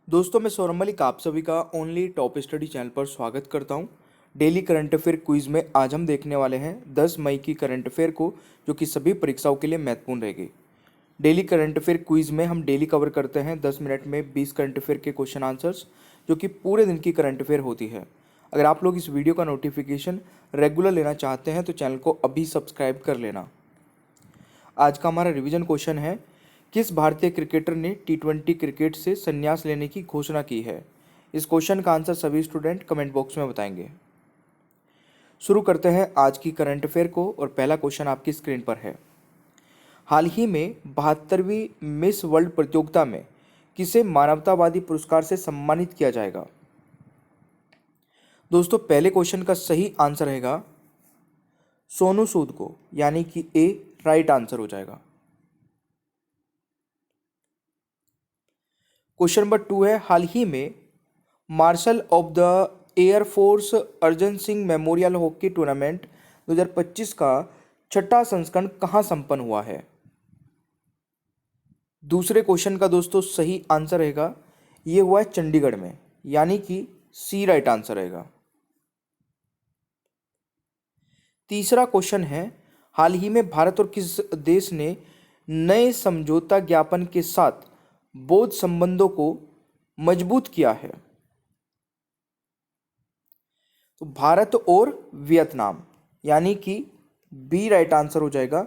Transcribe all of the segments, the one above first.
दोस्तों मैं सौरभ मलिक आप सभी का ओनली टॉप स्टडी चैनल पर स्वागत करता हूं। डेली करंट अफेयर क्विज में आज हम देखने वाले हैं 10 मई की करंट अफेयर को, जो कि सभी परीक्षाओं के लिए महत्वपूर्ण रहेगी। डेली करंट अफेयर क्विज में हम डेली कवर करते हैं 10 मिनट में 20 करंट अफेयर के क्वेश्चन आंसर्स, जो कि पूरे दिन की करंट अफेयर होती है। अगर आप लोग इस वीडियो का नोटिफिकेशन रेगुलर लेना चाहते हैं तो चैनल को अभी सब्सक्राइब कर लेना। आज का हमारा रिवीजन क्वेश्चन है, किस भारतीय क्रिकेटर ने टी20 क्रिकेट से संन्यास लेने की घोषणा की है। इस क्वेश्चन का आंसर सभी स्टूडेंट कमेंट बॉक्स में बताएंगे। शुरू करते हैं आज की करंट अफेयर को और पहला क्वेश्चन आपकी स्क्रीन पर है। हाल ही में 72वीं मिस वर्ल्ड प्रतियोगिता में किसे मानवतावादी पुरस्कार से सम्मानित किया जाएगा। दोस्तों पहले क्वेश्चन का सही आंसर रहेगा सोनू सूद को, यानी कि ए राइट आंसर हो जाएगा। क्वेश्चन नंबर 2 है, हाल ही में marshal of the air force Arjan Singh memorial hockey tournament 2025 का छठा संस्करण कहां संपन्न हुआ है। दूसरे क्वेश्चन का दोस्तों सही आंसर रहेगा ये हुआ है चंडीगढ़ में, यानी कि सी राइट आंसर रहेगा। तीसरा क्वेश्चन है, हाल ही में भारत और किस देश ने नए समझौता ज्ञापन के साथ बौद्ध संबंधों को मजबूत किया है। तो भारत और वियतनाम, यानी कि बी राइट आंसर हो जाएगा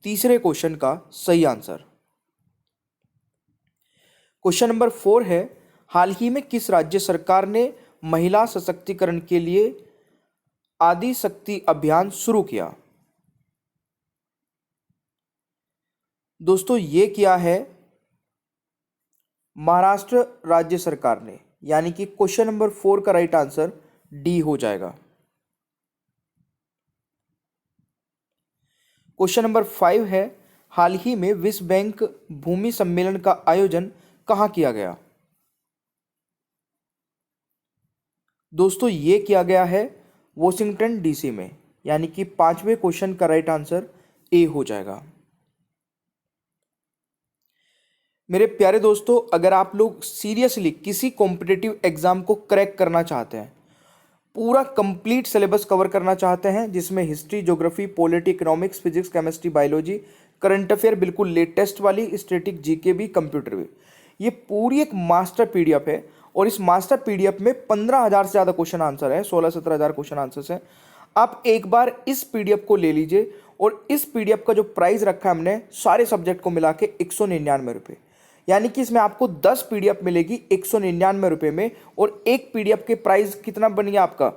तीसरे क्वेश्चन का सही आंसर। क्वेश्चन नंबर 4 है, हाल ही में किस राज्य सरकार ने महिला सशक्तिकरण के लिए आदि शक्ति अभियान शुरू किया। दोस्तों ये किया है महाराष्ट्र राज्य सरकार ने, यानी कि क्वेश्चन नंबर 4 का राइट आंसर डी हो जाएगा। क्वेश्चन नंबर 5 है, हाल ही में विश्व बैंक भूमि सम्मेलन का आयोजन कहां किया गया। दोस्तों ये किया गया है वॉशिंगटन डीसी में, यानी कि पांचवें क्वेश्चन का राइट आंसर ए हो जाएगा। मेरे प्यारे दोस्तों, अगर आप लोग सीरियसली किसी कॉम्पिटिटिव एग्जाम को क्रैक करना चाहते हैं, पूरा कंप्लीट सिलेबस कवर करना चाहते हैं, जिसमें history, geography, polity, economics, physics, chemistry, biology, current affair बिल्कुल लेटेस्ट वाली, स्टैटिक, जीके भी, कंप्यूटर भी, ये पूरी एक मास्टर पीडीएफ है। और इस मास्टर पीडीएफ में 15,000 से ज़्यादा क्वेश्चन आंसर है, 16-17,000 क्वेश्चन आंसर्स हैं। आप एक बार इस पीडीएफ को ले लीजिए, और इस पीडीएफ का जो प्राइस रखा है हमने सारे सब्जेक्ट को मिला के 199 रुपये, यानी कि इसमें आपको 10 पीडीएफ मिलेगी 199 रुपये में। और एक पीडीएफ के प्राइस कितना बन गया आपका,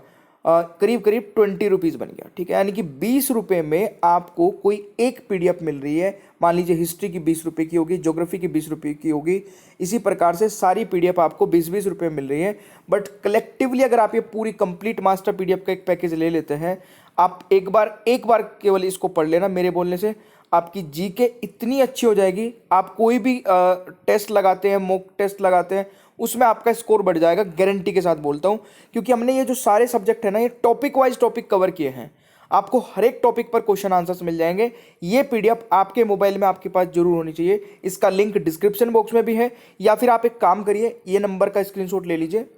करीब करीब 20 रुपीज़ बन गया, ठीक है। यानी कि 20 रुपये में आपको कोई एक पीडीएफ मिल रही है। मान लीजिए हिस्ट्री की 20 रुपये की होगी, ज्योग्राफी की 20 रुपये की होगी, इसी प्रकार से सारी पीडीएफ आपको 20-20 रुपये मिल रही है। बट कलेक्टिवली अगर आप ये पूरी कंप्लीट मास्टर पीडीएफ का एक पैकेज ले लेते हैं, आप एक बार केवल इसको पढ़ लेना, मेरे बोलने से आपकी जीके इतनी अच्छी हो जाएगी। आप कोई भी टेस्ट लगाते हैं, मॉक टेस्ट लगाते हैं, उसमें आपका स्कोर बढ़ जाएगा, गारंटी के साथ बोलता हूं। क्योंकि हमने ये जो सारे सब्जेक्ट है ना, ये टॉपिक वाइज टॉपिक कवर किए हैं। आपको हर एक टॉपिक पर क्वेश्चन आंसर्स मिल जाएंगे। ये पीडीएफ आपके मोबाइल में आपके पास जरूर होनी चाहिए। इसका लिंक डिस्क्रिप्शन बॉक्स में भी है, या फिर आप एक काम करिए, ये नंबर का स्क्रीनशॉट ले लीजिए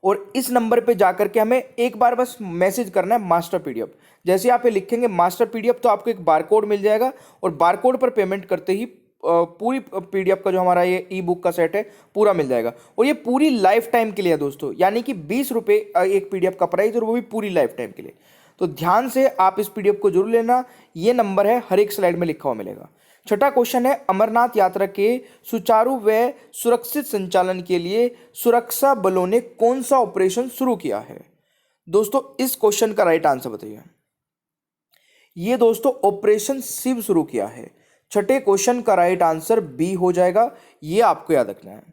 और इस नंबर पे जाकर के हमें एक बार बस मैसेज करना है मास्टर पीडीएफ। जैसे आप ये लिखेंगे मास्टर पीडीएफ, तो आपको एक बारकोड मिल जाएगा, और बारकोड पर पेमेंट करते ही पूरी पीडीएफ का जो हमारा ये ई बुक का सेट है पूरा मिल जाएगा। और ये पूरी लाइफ टाइम के लिए है दोस्तों, यानी कि 20 रुपये एक पीडीएफ का प्राइस, और वो भी पूरी लाइफ टाइम के लिए। तो ध्यान से आप इस पीडीएफ को जरूर लेना। ये नंबर है, हर एक स्लाइड में लिखा हुआ मिलेगा। छठा क्वेश्चन है, अमरनाथ यात्रा के सुचारू व सुरक्षित संचालन के लिए सुरक्षा बलों ने कौन सा ऑपरेशन शुरू किया है। दोस्तों इस क्वेश्चन का राइट आंसर बताइए। ये दोस्तों ऑपरेशन शिव शुरू किया है। छठे क्वेश्चन का राइट आंसर बी हो जाएगा, ये आपको याद रखना है।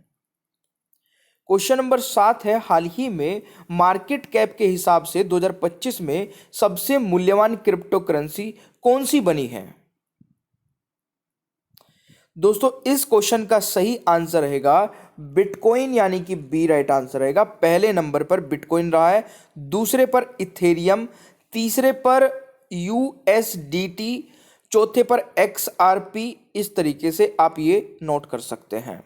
क्वेश्चन नंबर 7 है, हाल ही में मार्केट कैप के हिसाब से 2025 में सबसे मूल्यवान क्रिप्टो करेंसी कौन सी बनी है। दोस्तों इस क्वेश्चन का सही आंसर रहेगा बिटकॉइन, यानी कि बी राइट आंसर रहेगा। पहले नंबर पर बिटकॉइन रहा है, दूसरे पर इथेरियम, तीसरे पर यूएसडीटी, चौथे पर एक्सआरपी। इस तरीके से आप ये नोट कर सकते हैं।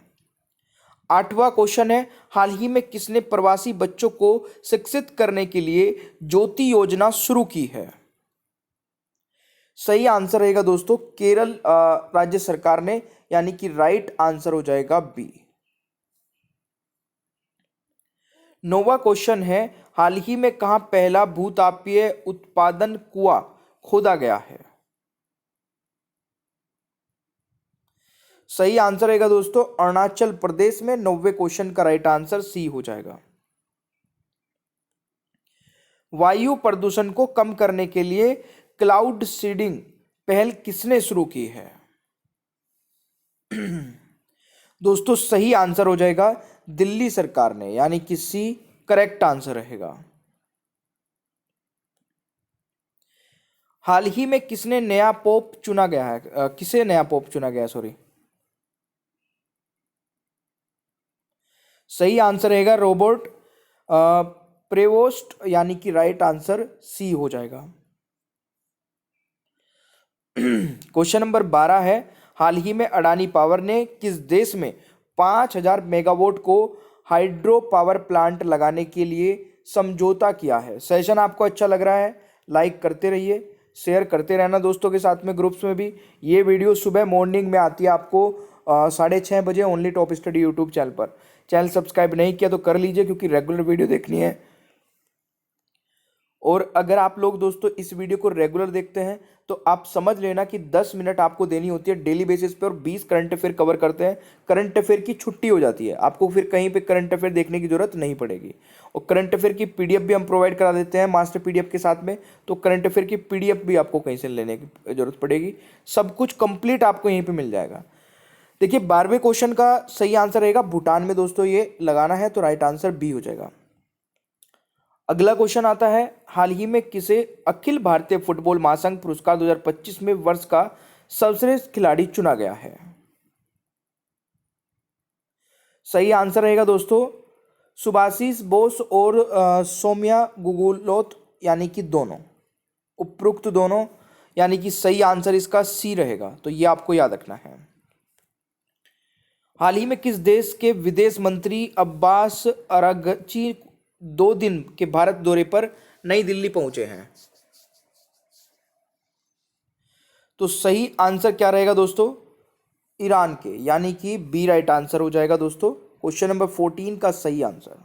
8वां क्वेश्चन है, हाल ही में किसने प्रवासी बच्चों को शिक्षित करने के लिए ज्योति योजना शुरू की है? सही आंसर रहेगा दोस्तों केरल राज्य सरकार ने, यानी कि राइट आंसर हो जाएगा बी। 9वां क्वेश्चन है, हाल ही में कहां पहला भूतापीय उत्पादन कुआं खोदा गया है? सही आंसर रहेगा दोस्तों अरुणाचल प्रदेश में। 9वें क्वेश्चन का राइट आंसर सी हो जाएगा। वायु प्रदूषण को कम करने के लिए क्लाउड सीडिंग पहल किसने शुरू की है? दोस्तों सही आंसर हो जाएगा दिल्ली सरकार ने, यानी कि सी करेक्ट आंसर रहेगा। हाल ही में किसने नया पोप चुना गया है, किसे नया पोप चुना गया है, सॉरी। सही आंसर रहेगा रोबोट प्रेवोस्ट, यानी कि राइट आंसर सी हो जाएगा। क्वेश्चन नंबर 12 है, हाल ही में अडानी पावर ने किस देश में 5000 मेगावाट को हाइड्रो पावर प्लांट लगाने के लिए समझौता किया है? सेशन आपको अच्छा लग रहा है, लाइक करते रहिए, शेयर करते रहना दोस्तों के साथ में, ग्रुप्स में भी। ये वीडियो सुबह मॉर्निंग में आती है आपको 6:30 बजे only top study YouTube channel पर। चैनल सब्सक्राइब नहीं किया तो कर लीजिए, क्योंकि रेगुलर वीडियो देखनी है। और अगर आप लोग दोस्तों इस वीडियो को रेगुलर देखते हैं तो आप समझ लेना कि 10 मिनट आपको देनी होती है डेली बेसिस पे, और 20 करंट अफेयर कवर करते हैं। करंट अफेयर की छुट्टी हो जाती है, आपको फिर कहीं पे करंट अफेयर देखने की जरूरत नहीं पड़ेगी। और करंट अफेयर की पीडीएफ भी हम प्रोवाइड करा देते हैं मास्टर पीडीएफ के साथ में, तो करंट अफेयर की पीडीएफ भी आपको कहीं से लेने की जरूरत पड़ेगी। सब कुछ कंप्लीट आपको यहीं पर मिल जाएगा। देखिए 12वें क्वेश्चन का सही आंसर रहेगा भूटान में दोस्तों ये लगाना है, तो राइट आंसर बी हो जाएगा। अगला क्वेश्चन आता है, हाल ही में किसे अखिल भारतीय फुटबॉल महासंघ पुरस्कार 2025 में वर्ष का सर्वश्रेष्ठ खिलाड़ी चुना गया है? सही आंसर रहेगा दोस्तों सुभाषिस बोस और सौम्या गुगुलोथ, यानी कि दोनों, उपरोक्त दोनों, यानी कि सही आंसर इसका सी रहेगा, तो ये आपको याद रखना है। हाल ही में किस देश के विदेश मंत्री अब्बास अरागची 2 दिन के भारत दौरे पर नई दिल्ली पहुंचे हैं? तो सही आंसर क्या रहेगा दोस्तों ईरान के, यानी कि बी राइट आंसर हो जाएगा दोस्तों क्वेश्चन नंबर 14 का सही आंसर।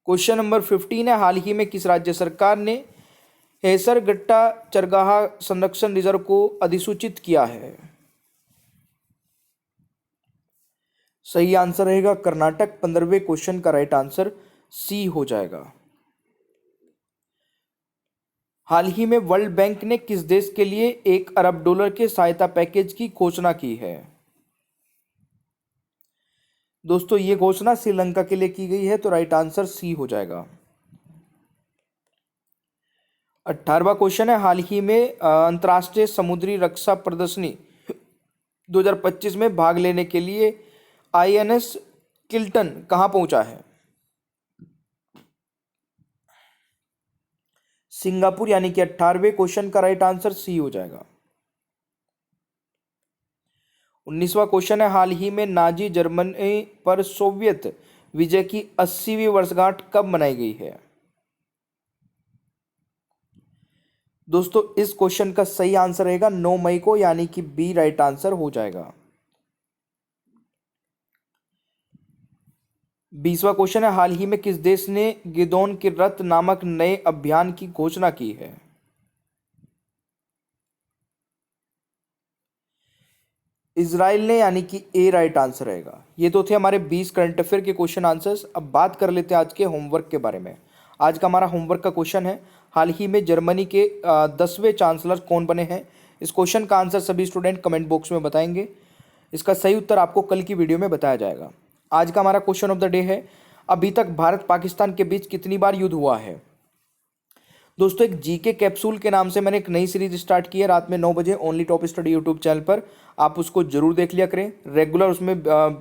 क्वेश्चन नंबर 15 है, हाल ही में किस राज्य सरकार ने हेसरगट्टा चरगाह संरक्षण रिजर्व को अधिसूचित किया है? सही आंसर रहेगा कर्नाटक। 15वें क्वेश्चन का राइट आंसर सी हो जाएगा। हाल ही में वर्ल्ड बैंक ने किस देश के लिए $1 अरब के सहायता पैकेज की घोषणा की है? दोस्तों ये घोषणा श्रीलंका के लिए की गई है, तो राइट आंसर सी हो जाएगा। 18वां क्वेश्चन है, हाल ही में अंतर्राष्ट्रीय समुद्री रक्षा प्रदर्शनी 2025 में भाग लेने के लिए INS किल्टन कहां पहुंचा है? सिंगापुर, यानी कि 18वें क्वेश्चन का राइट आंसर सी हो जाएगा। 19वां क्वेश्चन है, हाल ही में नाजी जर्मनी पर सोवियत विजय की 80वीं वर्षगांठ कब मनाई गई है? दोस्तों इस क्वेश्चन का सही आंसर रहेगा 9 मई को, यानी कि बी राइट आंसर हो जाएगा। 20वां क्वेश्चन है, हाल ही में किस देश ने गिदोन के रथ नामक नए अभियान की घोषणा की है? इजराइल ने, यानी कि ए राइट आंसर रहेगा। ये तो थे हमारे 20 करंट अफेयर के क्वेश्चन आंसर्स। अब बात कर लेते हैं आज के होमवर्क के बारे में। आज का हमारा होमवर्क का क्वेश्चन है, हाल ही में जर्मनी के 10वें चांसलर कौन बने हैं? इस क्वेश्चन का आंसर सभी स्टूडेंट कमेंट बॉक्स में बताएंगे। इसका सही उत्तर आपको कल की वीडियो में बताया जाएगा। आज का हमारा क्वेश्चन ऑफ द डे है, अभी तक भारत पाकिस्तान के बीच कितनी बार युद्ध हुआ है? दोस्तों एक जीके कैप्सूल के नाम से मैंने एक नई सीरीज स्टार्ट की है, रात में 9 बजे only top study YouTube channel पर। आप उसको जरूर देख लिया करें। रेगुलर उसमें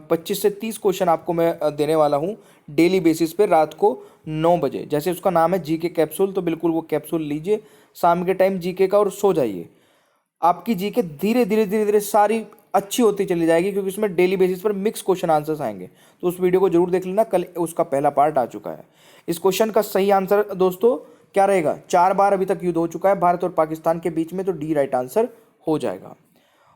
25 से 30 क्वेश्चन आपको मैं देने वाला हूँ डेली बेसिस पे, रात को 9 बजे। जैसे उसका नाम है जीके कैप्सूल, तो बिल्कुल वो कैप्सूल लीजिए शाम के टाइम जीके का और सो जाइए। आपकी जीके धीरे धीरे धीरे धीरे सारी अच्छी होती चली जाएगी, क्योंकि उसमें डेली बेसिस पर मिक्स क्वेश्चन आंसर्स आएंगे। तो उस वीडियो को जरूर देख लेना, कल उसका पहला पार्ट आ चुका है। इस क्वेश्चन का सही आंसर दोस्तों क्या रहेगा? 4 बार अभी तक युद्ध हो चुका है भारत और पाकिस्तान के बीच में, तो डी राइट आंसर हो जाएगा।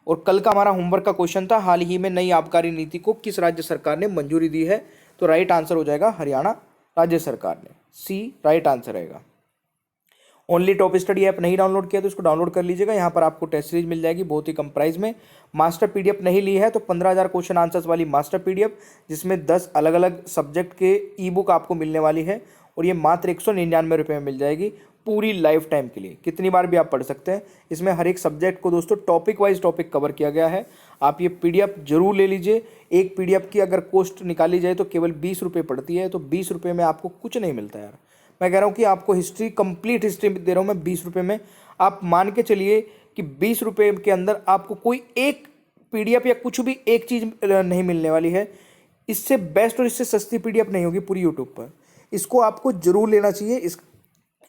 और कल का हमारा होमवर्क का क्वेश्चन था, हाल ही में नई आबकारी नीति को किस राज्य सरकार ने मंजूरी दी है? तो राइट आंसर हो जाएगा हरियाणा राज्य सरकार ने, सी राइट आंसर रहेगा। ओनली टॉप स्टडी ऐप नहीं डाउनलोड किया तो इसको डाउनलोड कर लीजिएगा। यहाँ पर आपको टेस्ट सीरीज मिल जाएगी बहुत ही कम प्राइस में। मास्टर पीडीएफ नहीं ली है तो 15,000 क्वेश्चन आंसर्स वाली मास्टर पीडीएफ, जिसमें 10 अलग अलग सब्जेक्ट के ई बुक आपको मिलने वाली है, और ये मात्र 199 रुपये में मिल जाएगी पूरी लाइफ टाइम के लिए। कितनी बार भी आप पढ़ सकते हैं। इसमें हर एक सब्जेक्ट को दोस्तों टॉपिक वाइज टॉपिक कवर किया गया है। आप ये पीडीएफ जरूर ले लीजिए। एक पीडीएफ की अगर कॉस्ट निकाली जाए तो केवल 20 रुपये पड़ती है, तो 20 रुपये में आपको कुछ नहीं मिलता यार। मैं कह रहा हूँ कि आपको हिस्ट्री, कंप्लीट हिस्ट्री दे रहा हूँ मैं 20 रुपये में। आप मान के चलिए कि 20 रुपये के अंदर आपको कोई एक पीडीएफ या कुछ भी एक चीज़ नहीं मिलने वाली है। इससे बेस्ट और इससे सस्ती पीडीएफ नहीं होगी पूरी यूट्यूब पर। इसको आपको जरूर लेना चाहिए।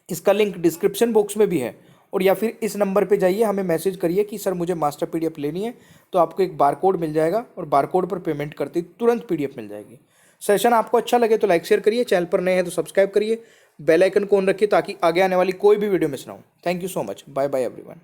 इसका लिंक डिस्क्रिप्शन बॉक्स में भी है, और या फिर इस नंबर पे जाइए, हमें मैसेज करिए कि सर मुझे मास्टर पीडीएफ लेनी है, तो आपको एक बारकोड मिल जाएगा, और बारकोड पर पेमेंट करते ही तुरंत पीडीएफ मिल जाएगी। सेशन आपको अच्छा लगे तो लाइक शेयर करिए, चैनल पर नए हैं तो सब्सक्राइब करिए, बेल आइकन को ऑन रखिए ताकि आगे आने वाली कोई भी वीडियो मिस ना हो। Thank you so much, bye bye everyone.